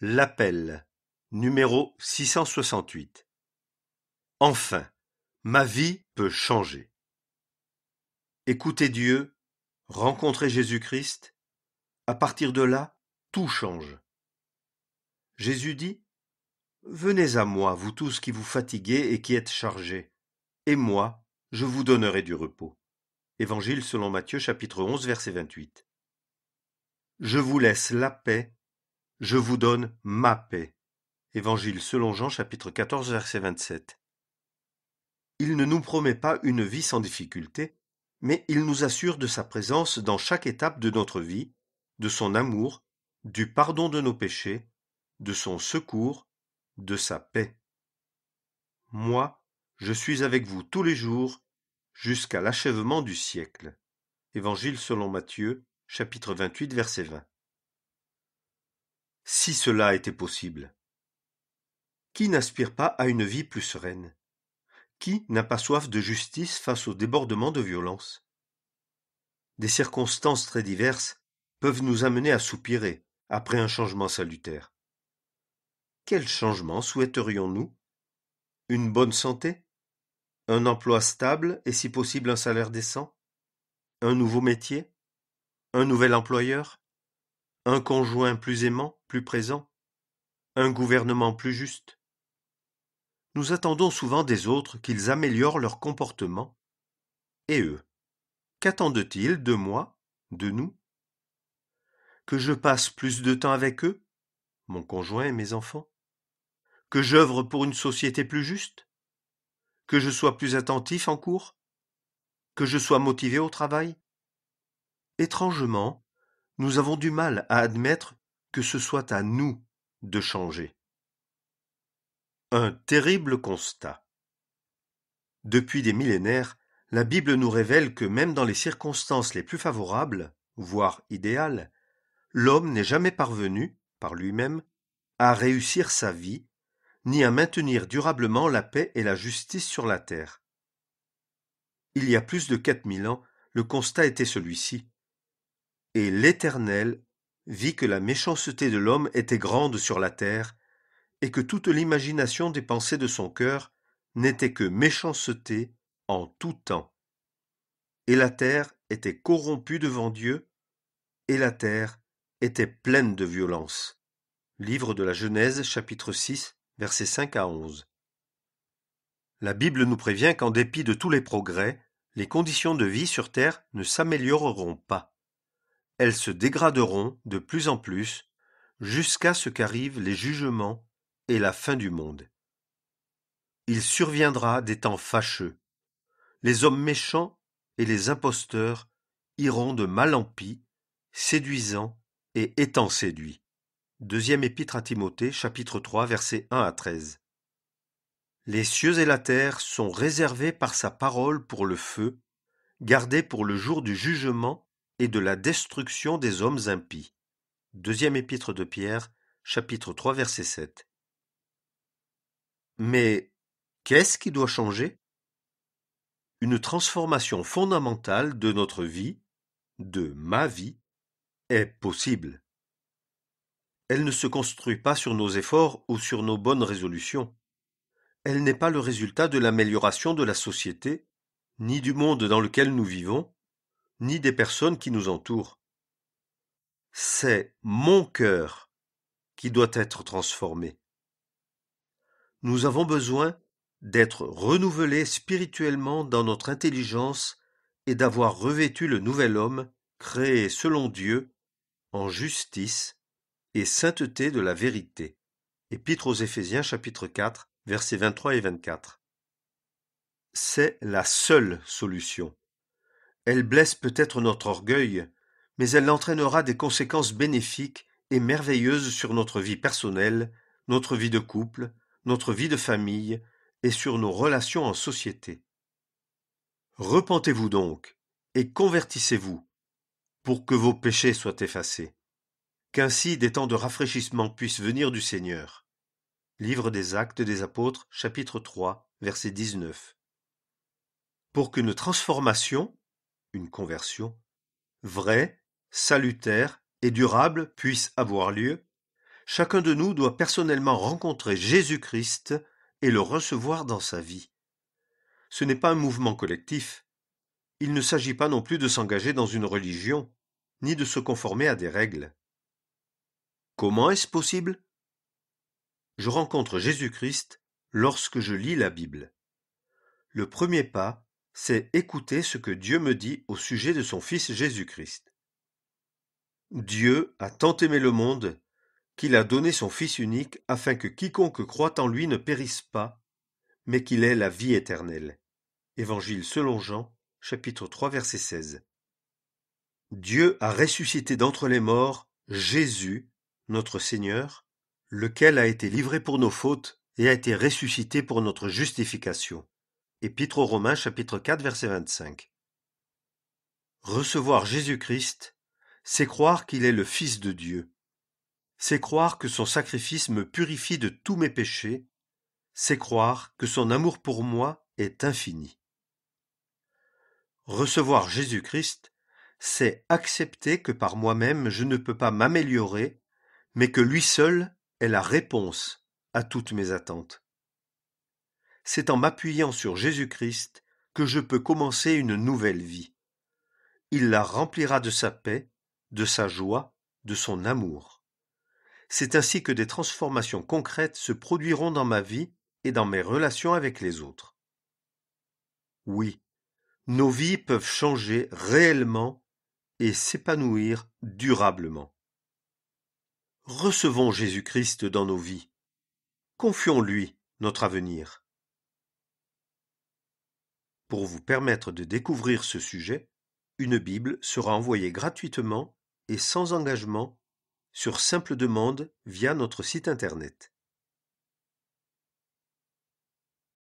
L'appel, numéro 668. Enfin, ma vie peut changer. Écoutez Dieu, rencontrez Jésus-Christ, à partir de là, tout change. Jésus dit : « Venez à moi, vous tous qui vous fatiguez et qui êtes chargés, et moi, je vous donnerai du repos. » Évangile selon Matthieu, chapitre 11, verset 28. Je vous laisse la paix, je vous donne ma paix. Évangile selon Jean, chapitre 14, verset 27. Il ne nous promet pas une vie sans difficulté, mais il nous assure de sa présence dans chaque étape de notre vie, de son amour, du pardon de nos péchés, de son secours, de sa paix. Moi, je suis avec vous tous les jours, jusqu'à l'achèvement du siècle. Évangile selon Matthieu, chapitre 28, verset 20. Si cela était possible. Qui n'aspire pas à une vie plus sereine ? Qui n'a pas soif de justice face au débordement de violence ? Des circonstances très diverses peuvent nous amener à soupirer après un changement salutaire. Quel changement souhaiterions-nous ? Une bonne santé ? Un emploi stable et si possible un salaire décent ? Un nouveau métier ? Un nouvel employeur ? Un conjoint plus aimant, plus présent ? Un gouvernement plus juste ? Nous attendons souvent des autres qu'ils améliorent leur comportement. Et eux, qu'attendent-ils de moi, de nous ? Que je passe plus de temps avec eux, mon conjoint et mes enfants ? Que j'œuvre pour une société plus juste ? Que je sois plus attentif en cours ? Que je sois motivé au travail ? Étrangement, nous avons du mal à admettre que ce soit à nous de changer. Un terrible constat. Depuis des millénaires, la Bible nous révèle que même dans les circonstances les plus favorables, voire idéales, l'homme n'est jamais parvenu, par lui-même, à réussir sa vie, ni à maintenir durablement la paix et la justice sur la terre. Il y a plus de 4000 ans, le constat était celui-ci. Et l'Éternel vit que la méchanceté de l'homme était grande sur la terre, et que toute l'imagination des pensées de son cœur n'était que méchanceté en tout temps. Et la terre était corrompue devant Dieu, et la terre était pleine de violence. Livre de la Genèse, chapitre 6, versets 5 à 11. La Bible nous prévient qu'en dépit de tous les progrès, les conditions de vie sur terre ne s'amélioreront pas. Elles se dégraderont de plus en plus, jusqu'à ce qu'arrivent les jugements et la fin du monde. Il surviendra des temps fâcheux. Les hommes méchants et les imposteurs iront de mal en pis, séduisant et étant séduits. Deuxième épître à Timothée, chapitre 3, versets 1 à 13. Les cieux et la terre sont réservés par sa parole pour le feu, gardés pour le jour du jugement et de la destruction des hommes impies. Deuxième épître de Pierre, chapitre 3, verset 7. Mais qu'est-ce qui doit changer ? Une transformation fondamentale de notre vie, de ma vie, est possible. Elle ne se construit pas sur nos efforts ou sur nos bonnes résolutions. Elle n'est pas le résultat de l'amélioration de la société, ni du monde dans lequel nous vivons, ni des personnes qui nous entourent. C'est mon cœur qui doit être transformé. Nous avons besoin d'être renouvelés spirituellement dans notre intelligence et d'avoir revêtu le nouvel homme, créé selon Dieu, en justice et sainteté de la vérité. Épître aux Éphésiens, chapitre 4, versets 23 et 24. C'est la seule solution. Elle blesse peut-être notre orgueil, mais elle entraînera des conséquences bénéfiques et merveilleuses sur notre vie personnelle, notre vie de couple, notre vie de famille et sur nos relations en société. Repentez-vous donc et convertissez-vous pour que vos péchés soient effacés, qu'ainsi des temps de rafraîchissement puissent venir du Seigneur. Livre des Actes des Apôtres, chapitre 3, verset 19. Pour qu'une transformation, une conversion, vraie, salutaire et durable puisse avoir lieu, Chacun de nous doit personnellement rencontrer Jésus-Christ et le recevoir dans sa vie. Ce n'est pas un mouvement collectif. Il ne s'agit pas non plus de s'engager dans une religion, ni de se conformer à des règles. Comment est-ce possible? Je rencontre Jésus-Christ lorsque je lis la Bible. Le premier pas, c'est écouter ce que Dieu me dit au sujet de son Fils Jésus-Christ. Dieu a tant aimé le monde qu'il a donné son Fils unique afin que quiconque croit en lui ne périsse pas, mais qu'il ait la vie éternelle. Évangile selon Jean, chapitre 3, verset 16. Dieu a ressuscité d'entre les morts Jésus, notre Seigneur, lequel a été livré pour nos fautes et a été ressuscité pour notre justification. Épître aux Romains, chapitre 4, verset 25. Recevoir Jésus-Christ, c'est croire qu'il est le Fils de Dieu. C'est croire que son sacrifice me purifie de tous mes péchés. C'est croire que son amour pour moi est infini. Recevoir Jésus-Christ, c'est accepter que par moi-même je ne peux pas m'améliorer, mais que lui seul est la réponse à toutes mes attentes. C'est en m'appuyant sur Jésus-Christ que je peux commencer une nouvelle vie. Il la remplira de sa paix, de sa joie, de son amour. C'est ainsi que des transformations concrètes se produiront dans ma vie et dans mes relations avec les autres. Oui, nos vies peuvent changer réellement et s'épanouir durablement. Recevons Jésus-Christ dans nos vies. Confions-lui notre avenir. Pour vous permettre de découvrir ce sujet, une Bible sera envoyée gratuitement et sans engagement sur simple demande via notre site internet.